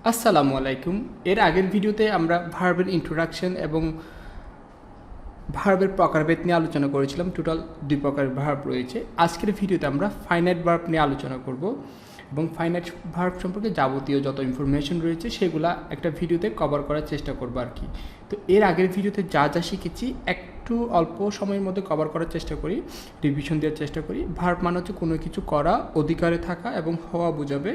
আসসালামু আলাইকুম। এর আগের ভিডিওতে আমরা ভার্বের ইন্ট্রোডাকশন এবং ভার্বের প্রকারভেদ নিয়ে আলোচনা করেছিলাম। টোটাল 2 প্রকারের ভার্ব রয়েছে। আজকের ভিডিওতে আমরা ফাইনাইট ভার্ব নিয়ে আলোচনা করব এবং ফাইনাইট ভার্ব সম্পর্কে যাবতীয় যত ইনফরমেশন রয়েছে সেগুলা একটা ভিডিওতে কভার করার চেষ্টা করব আর কি। তো এর আগের ভিডিওতে যা যা শিখেছি একটু অল্প সময়ের মধ্যে কভার করার চেষ্টা করি, রিভিশন দেওয়ার চেষ্টা করি। ভার্ব মানে হচ্ছে কোনো কিছু করা, অধিকারে থাকা এবং হওয়া বোঝাবে।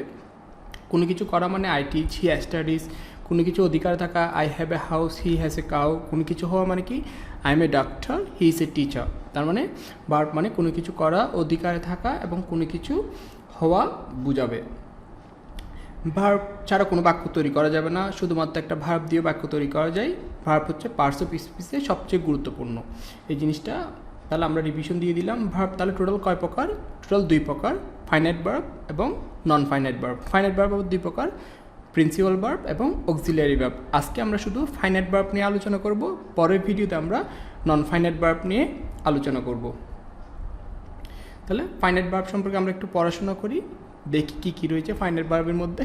কোনো কিছু করা মানে আই টিচ, হি স্টাডিজ। কোনো কিছু অধিকার থাকা, I have a house, he has a cow. কোনো কিছু হওয়া মানে কি, I M A doctor, he is a teacher. তার মানে ভার্ব মানে কোনো কিছু করা, অধিকারে থাকা এবং কোনো কিছু হওয়া বোঝাবে। ভার্ব ছাড়া কোনো বাক্য তৈরি করা যাবে না, শুধুমাত্র একটা ভার্ব দিয়ে বাক্য তৈরি করা যায়। ভার্ব হচ্ছে পার্টস অফ স্পিচে সবচেয়ে গুরুত্বপূর্ণ এই জিনিসটা। তাহলে আমরা রিভিশন দিয়ে দিলাম। ভার্ব তাহলে টোটাল কয় প্রকার? টোটাল 2 প্রকার, ফাইনাইট ভার্ব এবং non finite verb. Finite verb 2 প্রকার, প্রিন্সিপাল ভার্ব এবং অক্সিলিয়ারি ভার্ব। আজকে আমরা শুধু ফাইনাইট ভার্ব নিয়ে আলোচনা করব, পরের ভিডিওতে আমরা নন ফাইনাইট ভার্ব নিয়ে আলোচনা করব। তাহলে ফাইনাইট ভার্ব সম্পর্কে আমরা একটু পড়াশোনা করি, দেখি কী কী রয়েছে ফাইনাইট ভার্বের মধ্যে।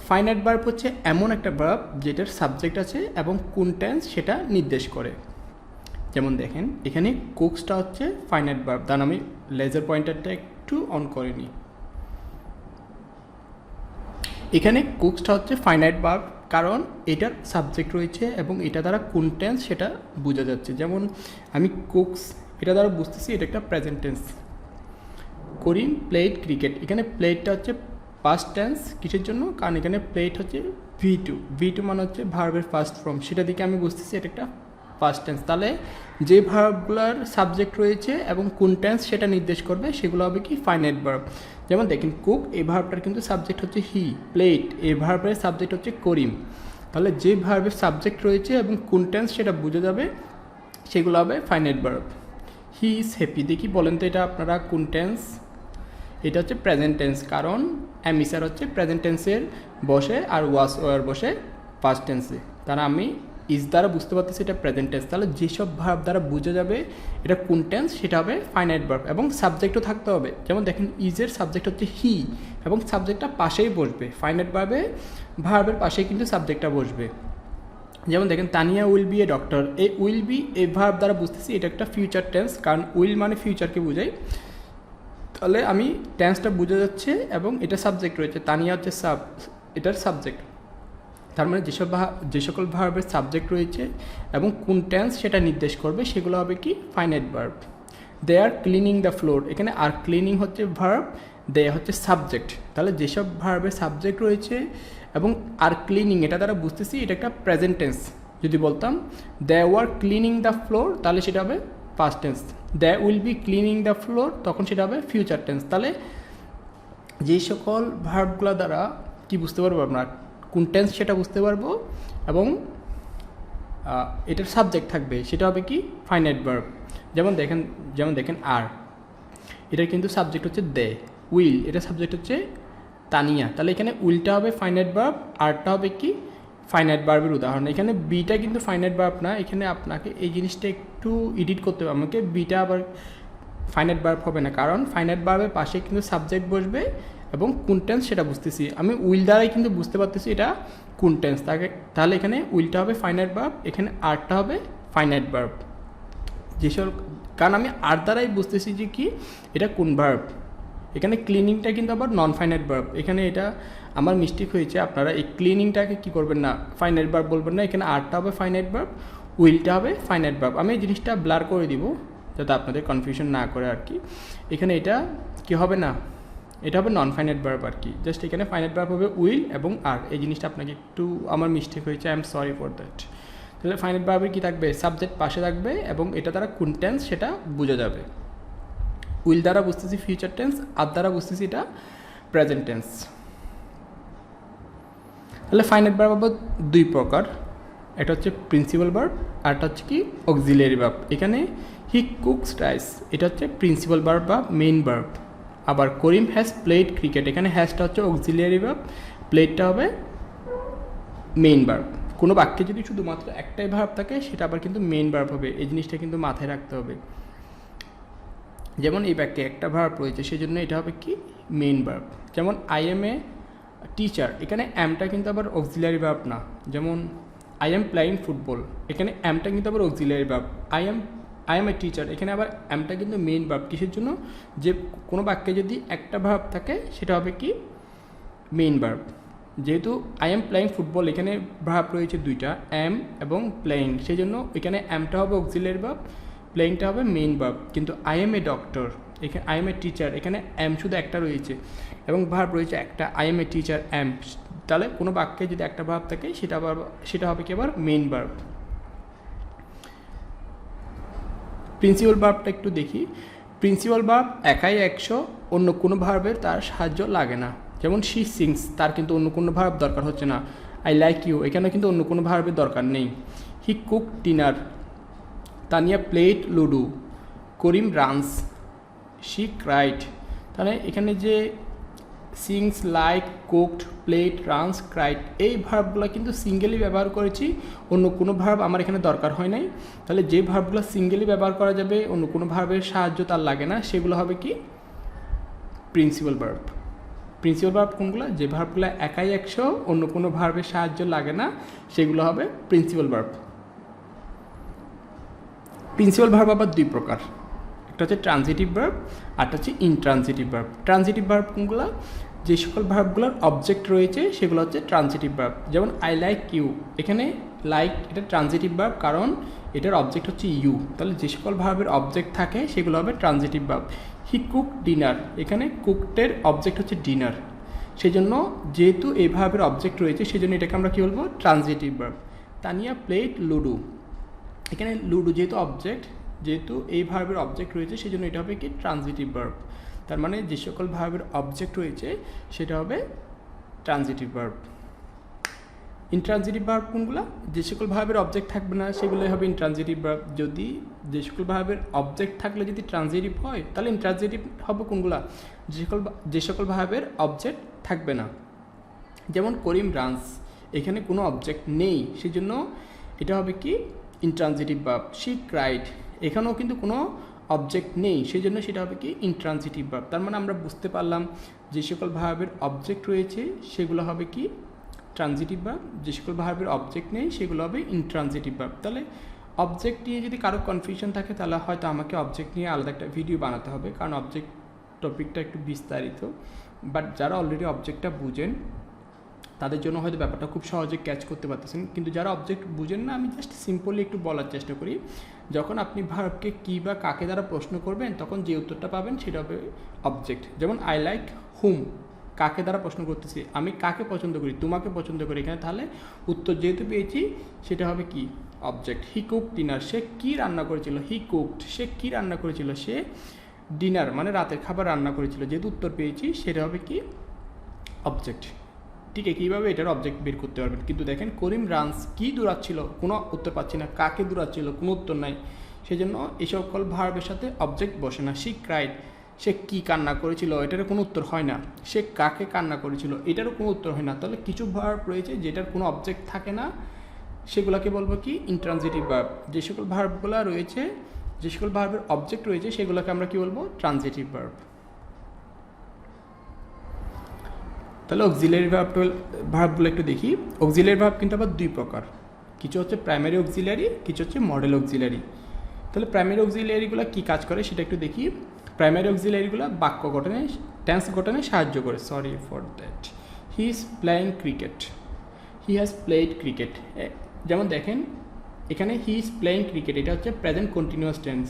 ফাইনাইট ভার্ব হচ্ছে এমন একটা ভার্ব যেটার সাবজেক্ট আছে এবং কোন টেন্স সেটা নির্দেশ করে। যেমন দেখেন এখানে কুকসটা হচ্ছে ফাইনাইট ভার্ব। তার আমি লেজার পয়েন্টারটা একটু অন করে নিই। এখানে কুকসটা হচ্ছে ফাইনাইট ভার্ব কারণ এটার সাবজেক্ট রয়েছে এবং এটা দ্বারা কোন টেন্স সেটা বোঝা যাচ্ছে। যেমন আমি কুকস, এটা দ্বারা বুঝতেছি এটা একটা প্রেজেন্ট টেন্স। করিম প্লেড ক্রিকেট, এখানে প্লেডটা হচ্ছে পাস্ট টেন্স। কিসের জন্য? কারণ এখানে প্লেড হচ্ছে V2 মানে হচ্ছে ভার্বের ফার্স্ট ফর্ম, সেটা দিকে আমি বুঝতেছি এটা একটা পাস্ট টেন্স। তাহলে যে ভার্বগুলোর সাবজেক্ট রয়েছে এবং কোন টেন্স সেটা নির্দেশ করবে সেগুলো হবে কি ফাইনাইট ভার্ব। যেমন দেখেন কুক, এই ভার্বটার কিন্তু সাবজেক্ট হচ্ছে হি। প্লেড, এই ভার্বের সাবজেক্ট হচ্ছে করিম। তাহলে যে ভার্বের সাবজেক্ট রয়েছে এবং কোন টেন্স সেটা বোঝা যাবে সেগুলো হবে finite verb. He is happy, দেখি বলেন তো এটা আপনারা কোন টেন্স? এটা হচ্ছে প্রেজেন্ট টেন্স, কারণ অ্যামিসার হচ্ছে প্রেজেন্ট টেন্সের বসে আর ওয়াজ ওয়ার বসে পাস্ট টেন্সে। তারা আমি ইজ দ্বারা বুঝতে পারতেছি এটা প্রেজেন্ট টেন্স। তাহলে যেসব ভার্ব দ্বারা বোঝা যাবে এটা কোন টেন্স সেটা হবে ফাইনাইট ভার্ব এবং সাবজেক্টও থাকতে হবে। যেমন দেখেন ইজের সাবজেক্ট হচ্ছে হি এবং সাবজেক্টটা পাশেই বসবে। ফাইনাইট ভার্বে ভার্বের পাশেই কিন্তু সাবজেক্টটা বসবে। যেমন দেখেন Tania will B a doctor, এই উইল বি এই ভার্ব দ্বারা বুঝতেছি এটা একটা ফিউচার টেন্স, কারণ উইল মানে ফিউচারকে বোঝায়। তাহলে আমি টেন্সটা বোঝা যাচ্ছে এবং এটা সাবজেক্ট রয়েছে, তানিয়া হচ্ছে এটার সাবজেক্ট। তার মানে যে সকল ভার্বের সাবজেক্ট রয়েছে এবং কোন টেন্স সেটা নির্দেশ করবে সেগুলো হবে কি finite verb. They are cleaning the floor, এখানে আর ক্লিনিং হচ্ছে ভার্ব, দে হচ্ছে সাবজেক্ট। তাহলে যেসব ভার্বের সাবজেক্ট রয়েছে এবং আর ক্লিনিং এটা দ্বারা বুঝতেছি এটা একটা প্রেজেন্ট টেন্স। যদি বলতাম they were cleaning the floor তাহলে সেটা হবে past tense. They will be cleaning the floor তখন সেটা হবে ফিউচার টেন্স। তাহলে যে সকল ভার্বগুলো দ্বারা কি বুঝতে পারবো আমরা কোন টেন্স সেটা বুঝতে পারবো এবং এটার সাবজেক্ট থাকবে সেটা হবে কি ফাইনাইট ভার্ব। যেমন দেখেন আর, এটার কিন্তু সাবজেক্ট হচ্ছে দে। উইল, এটা সাবজেক্ট হচ্ছে তানিয়া। তাহলে এখানে উইলটা হবে ফাইনাইট ভার্ব, আরটা হবে কি ফাইনাইট ভার্বের উদাহরণ। এখানে বিটা কিন্তু ফাইনাইট ভার্ব না, এখানে আপনাকে এই জিনিসটা একটু এডিট করতে হবে। আমাকে বিটা আবার ফাইনাইট ভার্ব হবে না, কারণ ফাইনাইট ভার্বের পাশে কিন্তু সাবজেক্ট বসবে এবং কোন টেন্স সেটা বুঝতেছি। আমি উইল দ্বারাই কিন্তু বুঝতে পারতেছি এটা কোন টেন্স। তাহলে এখানে উইলটা হবে ফাইনাইট ভার্ব, এখানে আরটা হবে ফাইনাইট ভার্ব। যেসব, কারণ আমি আর দ্বারাই বুঝতেছি যে কি এটা কোন ভার্ব। এখানে ক্লিনিংটা কিন্তু আবার নন ফাইনাইট ভার্ব, এখানে এটা আমার মিস্টেক হয়েছে। আপনারা এই ক্লিনিংটাকে কী করবেন না, ফাইনাইট ভার্ব বলবেন না। এখানে আরটা হবে ফাইনাইট ভার্ব, উইলটা হবে ফাইনাইট ভার্ব। আমি এই জিনিসটা ব্লার করে দিব যাতে আপনাদের কনফিউশন না করে আর কি। এখানে এটা কি হবে না, এটা হবে নন ফাইনাইট ভার্ব আর কি। জাস্ট এখানে ফাইনাইট ভার্ব হবে উইল এবং আর। এই জিনিসটা আপনাকে একটু আমার মিস্টেক হয়েছে, I am sorry for that. তাহলে ফাইনাইট ভার্বের কী থাকবে, সাবজেক্ট পাশে থাকবে এবং এটা দ্বারা কোন টেন্স সেটা বোঝা যাবে। উইল দ্বারা বুঝতেছি ফিউচার টেন্স, আর দ্বারা বুঝতেছি এটা প্রেজেন্ট টেন্স। তাহলে ফাইনাইট ভার্ব আবার 2 প্রকার, এটা হচ্ছে প্রিন্সিপাল ভার্ব আর এটা হচ্ছে কি অক্সিলিয়ারি ভার্ব। এখানে হি কুকস রাইস, এটা হচ্ছে প্রিন্সিপাল ভার্ব বা মেইন ভার্ব। আবার করিম হ্যাজ প্লেড ক্রিকেট, এখানে হ্যাজটা হচ্ছে অক্সিলিয়ারি ভার্ব, প্লেডটা হবে মেইন ভার্ব। কোনো বাক্যে যদি শুধুমাত্র একটাই ভার্ব থাকে সেটা আবার কিন্তু মেইন ভার্ব হবে, এই জিনিসটা কিন্তু মাথায় রাখতে হবে। যেমন এই বাক্যে একটা ভার্ব রয়েছে সেজন্য এটা হবে কি মেইন ভার্ব। যেমন আই এম এ টিচার, এখানে অ্যামটা কিন্তু আবার অক্সিলারি ভার্ব না। যেমন আই এম প্লেয়িং ফুটবল, এখানে অ্যামটা কিন্তু আবার auxiliary verb. I M a teacher, এখানে আবার অ্যামটা কিন্তু মেইন ভার্ব। কিসের জন্য? যে কোনো বাক্যে যদি একটা ভার্ব থাকে সেটা হবে কি মেইন ভার্ব। যেহেতু আই এম প্লেয়িং ফুটবল, এখানে ভার্ব রয়েছে দুইটা, অ্যাম এবং প্লেয়িং, সেই জন্য এখানে অ্যামটা হবে অক্সিলারি ভার্ব, প্লেয়িংটা হবে মেইন ভার্ব। কিন্তু আই এম এ ডক্টর, এখানে আই এম এ টিচার, এখানে অ্যাম শুধু একটা রয়েছে এবং ভার্ব রয়েছে একটা, আই এম এ টিচার অ্যাম। তাহলে কোনো বাক্যে যদি একটা ভার্ব থাকে সেটা হবে কি আবার মেইন ভার্ব। প্রিন্সিপাল ভার্বটা একটু দেখি। প্রিন্সিপাল ভার্ব একাই 100, অন্য কোনো ভার্বের তার সাহায্য লাগে না। যেমন শি সিংস, তার কিন্তু অন্য কোনো ভার্ব দরকার হচ্ছে না। আই লাইক ইউ, এখানে কিন্তু অন্য কোনো ভার্বের দরকার নেই। He cook dinner, Tania played ludo, Karim runs, she cried. তাহলে এখানে যে sings, like, cooked, played, runs, cried, এই ভার্বগুলো কিন্তু সিঙ্গেলি ব্যবহার করেছি, অন্য কোনো ভার্ব আমার এখানে দরকার হয় নাই। তাহলে যে ভার্বগুলো সিঙ্গেলি ব্যবহার করা যাবে, অন্য কোনো ভার্বের সাহায্য তার লাগে না, সেগুলো হবে কি প্রিন্সিপাল ভার্ব। প্রিন্সিপাল ভার্ব কোনগুলো? যে ভার্বগুলো একাই 100, অন্য কোনো ভার্বের সাহায্য লাগে না, সেগুলো হবে প্রিন্সিপাল ভার্ব। প্রিন্সিপাল ভার্ব আবার দুই প্রকার, একটা হচ্ছে ট্রানজিটিভ ভার্ব, আরটা হচ্ছে ইনট্রানজিটিভ ভার্ব। ট্রানজিটিভ ভার্ব কোনগুলো? যে সকল ভার্বগুলোর অবজেক্ট রয়েছে সেগুলো হচ্ছে ট্রানজিটিভ ভার্ব। যেমন আই লাইক ইউ, এখানে লাইক এটা ট্রানজিটিভ ভার্ব, কারণ এটার অবজেক্ট হচ্ছে ইউ। তাহলে যে সকল ভার্বের অবজেক্ট থাকে সেগুলো হবে ট্রানজিটিভ ভার্ব। হি কুক ডিনার, এখানে কুকটের অবজেক্ট হচ্ছে ডিনার, সেই জন্য যেহেতু এই ভার্বের অবজেক্ট রয়েছে সেই জন্য এটাকে আমরা কী বলবো? Transitive verb. Tania played ludo, এখানে লুডো যেহেতু অবজেক্ট, যেহেতু এই ভার্বের অবজেক্ট রয়েছে সেই জন্য এটা হবে কি ট্রানজিটিভ ভার্ব। তার মানে যে সকল ভার্বের অবজেক্ট রয়েছে সেটা হবে ট্রানজিটিভ ভার্ব। ইনট্রানজিটিভ ভার্ব কোনগুলো? যে সকল ভার্বের অবজেক্ট থাকবে না সেগুলোই হবে ইনট্রানজিটিভ ভার্ব। যদি যে সকল ভার্বের অবজেক্ট থাকলে যদি ট্রানজিটিভ হয় তাহলে ইনট্রানজিটিভ হবে কোনগুলো? যে সকল ভার্বের অবজেক্ট থাকবে না। যেমন করিম রানস, এখানে কোনো অবজেক্ট নেই, সেই জন্য এটা হবে কি ইনট্রানজিটিভ ভার্ব। শি ক্রাইড, এখানেও কিন্তু কোনো অবজেক্ট নেই, সেই জন্য সেটা হবে কি ইনট্রানজিটিভ ভার্ব। তার মানে আমরা বুঝতে পারলাম যে সকল ভার্বের অবজেক্ট রয়েছে সেগুলো হবে কি ট্রানজিটিভ ভার্ব, যে সকল ভার্বের অবজেক্ট নেই সেগুলো হবে ইনট্রানজিটিভ ভার্ব। তাহলে অবজেক্ট নিয়ে যদি কারো কনফিউশন থাকে তাহলে হয়তো আমাকে অবজেক্ট নিয়ে আলাদা একটা ভিডিও বানাতে হবে, কারণ অবজেক্ট টপিকটা একটু বিস্তারিত। বাট যারা অলরেডি অবজেক্টটা বুঝেন তাদের জন্য হয়তো ব্যাপারটা খুব সহজে ক্যাচ করতে পারতেছেন, কিন্তু যারা অবজেক্ট বুঝেন না, আমি জাস্ট সিম্পলি একটু বলার চেষ্টা করি। যখন আপনি ভার্বকে কী বা কাকে দ্বারা প্রশ্ন করবেন তখন যে উত্তরটা পাবেন সেটা হবে অবজেক্ট। যেমন আই লাইক হুম, কাকে দ্বারা প্রশ্ন করতেছি, আমি কাকে পছন্দ করি, তোমাকে পছন্দ করি, এখানে তাহলে উত্তর যেহেতু পেয়েছি সেটা হবে কি অবজেক্ট। হি কুক ডিনার, সে কী রান্না করেছিল, হি কুকড, সে কী রান্না করেছিল, সে ডিনার মানে রাতের খাবার রান্না করেছিল, যেহেতু উত্তর পেয়েছি সেটা হবে কি অবজেক্ট। ঠিক আছে, কীভাবে এটার অবজেক্ট বের করতে পারবেন। কিন্তু দেখেন করিম রানস, কী দূরাচ্ছিল, কোনো উত্তর পাচ্ছি না, কাকে দূরাচ্ছিল, কোনো উত্তর নাই, সেই জন্য এই সকল ভার্বের সাথে অবজেক্ট বসে না। শি ক্রাইড, সে কী কান্না করেছিল, এটারও কোনো উত্তর হয় না। সে কাকে কান্না করেছিল, এটারও কোনো উত্তর হয় না। তাহলে কিছু ভার্ব রয়েছে যেটার কোনো অবজেক্ট থাকে না, সেগুলোকে বলবো কি ইনট্রানজিটিভ ভার্ব। যে সকল ভার্বগুলো রয়েছে, যে সকল ভার্বের অবজেক্ট রয়েছে সেগুলোকে আমরা কি বলবো? Transitive verb. তাহলে অক্সিলারি ভার্বগুলো একটু দেখি। অক্সিলারি ভার্ব কিন্তু আবার দুই প্রকার, কিছু হচ্ছে প্রাইমারি অক্সিলারি, কিছু হচ্ছে মডেল অক্সিলারি। তাহলে প্রাইমারি অক্সিলারিগুলো কী কাজ করে সেটা একটু দেখি। প্রাইমারি অক্সিলারিগুলো বাক্য গঠনে, টেন্স গঠনে সাহায্য করে। Sorry for that. He is playing cricket, he has played cricket. যেমন দেখেন এখানে হি ইজ প্লেয়িং ক্রিকেট, এটা হচ্ছে প্রেজেন্ট কন্টিনিউয়াস টেন্স।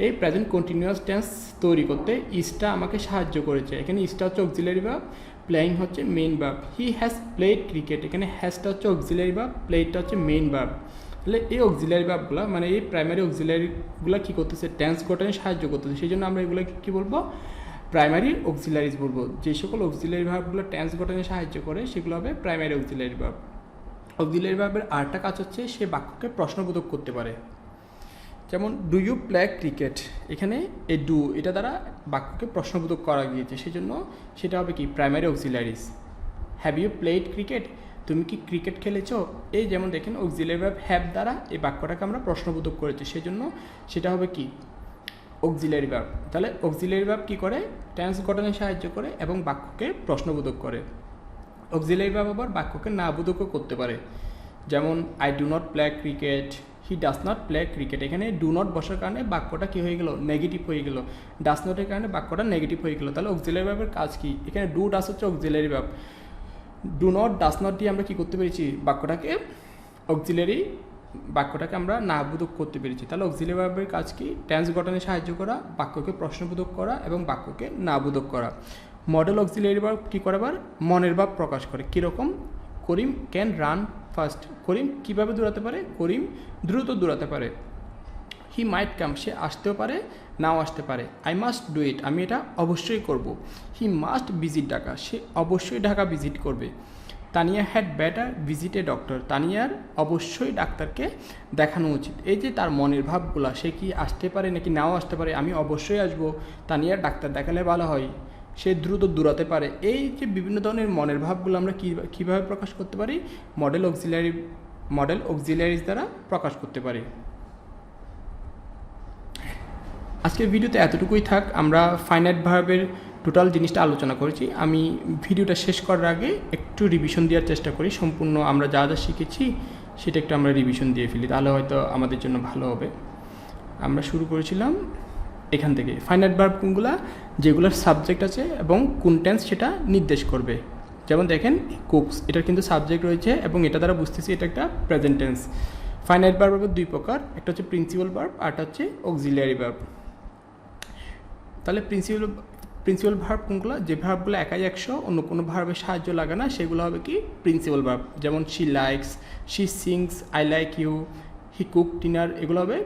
এই প্রেজেন্ট কন্টিনিউয়াস টেন্স তৈরি করতে ইজটা আমাকে সাহায্য করেছে। এখানে ইজটা হচ্ছে অক্সিলারি ভার্ব, প্লেয়িং হচ্ছে main verb. He has played cricket, এখানে হ্যাজটা হচ্ছে অক্সিলারি ভার্ব, প্লেডটা হচ্ছে মেইন ভার্ব। তাহলে এই অক্সিলারি ভার্বগুলো মানে এই প্রাইমারি অক্সিলারিগুলো কী করতেছে? টেন্স গঠনে সাহায্য করতেছে, সেই জন্য আমরা এগুলো কী বলবো? প্রাইমারি অক্সিলারিজ বলবো। যে সকল অক্সিলারি ভার্বগুলো টেন্স গঠনে সাহায্য করে সেগুলো হবে প্রাইমারি অক্সিলারি ভার্ব। অক্সিলারি ভার্বের আরেকটা কাজ হচ্ছে সে বাক্যকে প্রশ্নবোধক করতে পারে। যেমন ডু ইউ প্লে ক্রিকেট, এখানে এই ডু এটা দ্বারা বাক্যকে প্রশ্নবোধক করা গিয়েছে, সেই জন্য সেটা হবে কি primary auxiliaries. Have you played cricket, তুমি কি ক্রিকেট খেলেছো? এই যেমন দেখেন অক্সিলারি ভার্ব হ্যাভ দ্বারা এই বাক্যটাকে আমরা প্রশ্নবোধক করেছি, সেই জন্য সেটা হবে কি অক্সিলারি ভার্ব। তাহলে অক্সিলারি ভার্ব কী করে? টেন্স গঠনে সাহায্য করে এবং বাক্যকে প্রশ্নবোধক করে। অক্সিলারি ভার্ব আবার বাক্যকে নাবোধকও করতে পারে, যেমন I do not play cricket, he does not play cricket. এখানে ডু নট বসার কারণে বাক্যটা কী হয়ে গেল, নেগেটিভ হয়ে গেল। ডাস নটের কারণে বাক্যটা নেগেটিভ হয়ে গেল। তাহলে অক্সিলারি ভার্বের কাজ কী? এখানে ডু ডাস হচ্ছে auxiliary verb, do not does not দিয়ে আমরা কী করতে পেরেছি, বাক্যটাকে অক্সিলারি বাক্যটাকে আমরা নাবোধক করতে পেরেছি। তাহলে অক্সিলারি ভার্বের কাজ কি? টেন্স গঠনে সাহায্য করা, বাক্যকে প্রশ্নবোধক করা এবং বাক্যকে নাবোধক করা। মডেল অক্সিলারি ভার্ব কী করে? আবার মনের ভাব প্রকাশ করে। কীরকম? করিম ক্যান রান ফাস্ট। করিম কীভাবে দৌড়াতে পারে? করিম দ্রুত দৌড়াতে পারে। হি মাইট কাম, সে আসতেও পারে নাও আসতে পারে। আই মাস্ট ডু ইট, আমি এটা অবশ্যই করব। হি মাস্ট ভিজিট ঢাকা, সে অবশ্যই ঢাকা ভিজিট করবে। Tania had better visit a doctor, তানিয়ার অবশ্যই ডাক্তারকে দেখানো উচিত। এই যে তার মনের ভাবগুলা, সে কি আসতে পারে নাকি নাও আসতে পারে, আমি অবশ্যই আসবো, তানিয়ার ডাক্তার দেখালে ভালো হয়, সে দ্রুত দৌড়াতে পারে। এই যে বিভিন্ন ধরনের মনের ভাবগুলো আমরা কীভাবে প্রকাশ করতে পারি? মডেল অক্সিলারিজ দ্বারা প্রকাশ করতে পারি। আজকের ভিডিওতে এতটুকুই থাক। আমরা ফাইনাইট ভার্বের টোটাল জিনিসটা আলোচনা করেছি। আমি ভিডিওটা শেষ করার আগে একটু রিভিশন দেওয়ার চেষ্টা করি, সম্পূর্ণ আমরা যা যা শিখেছি সেটা একটু আমরা রিভিশন দিয়ে ফেলি, তাহলে হয়তো আমাদের জন্য ভালো হবে। আমরা শুরু করেছিলাম এখান থেকে, ফাইনাইট ভার্ব কোনগুলা? যেগুলোর সাবজেক্ট আছে এবং কোন টেন্স সেটা নির্দেশ করবে। যেমন দেখেন কুকস, এটার কিন্তু সাবজেক্ট রয়েছে এবং এটা দ্বারা বুঝতেছি এটা একটা প্রেজেন্ট টেন্স। ফাইনাইট ভার্ব হবে দুই প্রকার, একটা হচ্ছে প্রিন্সিপাল ভার্ব, আরটা হচ্ছে অক্সিলিয়ারি ভার্ব। তাহলে প্রিন্সিপাল ভার্ব কোনগুলো? যে ভার্বগুলো একাই একশো, অন্য কোনো ভার্বের সাহায্য লাগে না, সেগুলো হবে কি প্রিন্সিপাল ভার্ব। যেমন she likes, she sings, I like you, he cook dinner, এগুলো হবে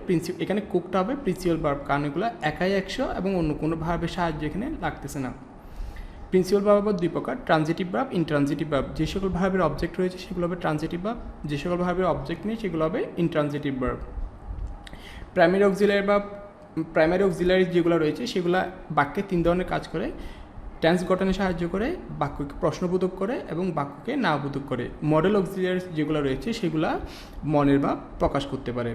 এখানে কুকটা হবে প্রিন্সিপাল ভার্ব, কারণ এগুলো একাই একশো এবং অন্য কোনো ভার্বের সাহায্য এখানে লাগতেছে না। প্রিন্সিপাল ভার্ব আবার দুই প্রকার, ট্রানজিটিভ ভার্ব, ইনট্রানজিটিভ ভার্ব। যে সকল ভার্বের অবজেক্ট রয়েছে সেগুলো হবে ট্রানজিটিভ ভার্ব, যে সকল ভার্বের অবজেক্ট নেই সেগুলো হবে ইনট্রানজিটিভ ভার্ব। প্রাইমারি অক্সিলারি যেগুলো রয়েছে সেগুলো বাক্যে তিন ধরনের কাজ করে, টেন্স গঠনে সাহায্য করে, বাক্যকে প্রশ্নবোধক করে এবং বাক্যকে নাবোধক করে। মডেল অক্সিলারি যেগুলো রয়েছে সেগুলা মনের ভাব প্রকাশ করতে পারে।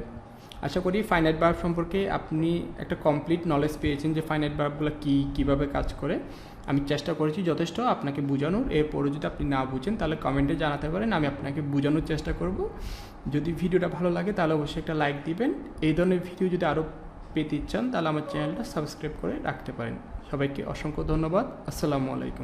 আশা করি ফাইনাইট ভার্ব সম্পর্কে আপনি একটা কমপ্লিট নলেজ পেয়েছেন যে ফাইনাইট ভার্বগুলো কীভাবে কাজ করে। আমি চেষ্টা করেছি যথেষ্ট আপনাকে বোঝানোর। এরপরে যদি আপনি না বুঝেন তাহলে কমেন্টে জানাতে পারেন, আমি আপনাকে বোঝানোর চেষ্টা করব। যদি ভিডিওটা ভালো লাগে তাহলে অবশ্যই একটা লাইক দিবেন। এই ধরনের ভিডিও যদি আরও পেতে চান তাহলে আমার চ্যানেলটা সাবস্ক্রাইব করে রাখতে পারেন। সবাইকে অসংখ্য ধন্যবাদ। আসসালামু আলাইকুম।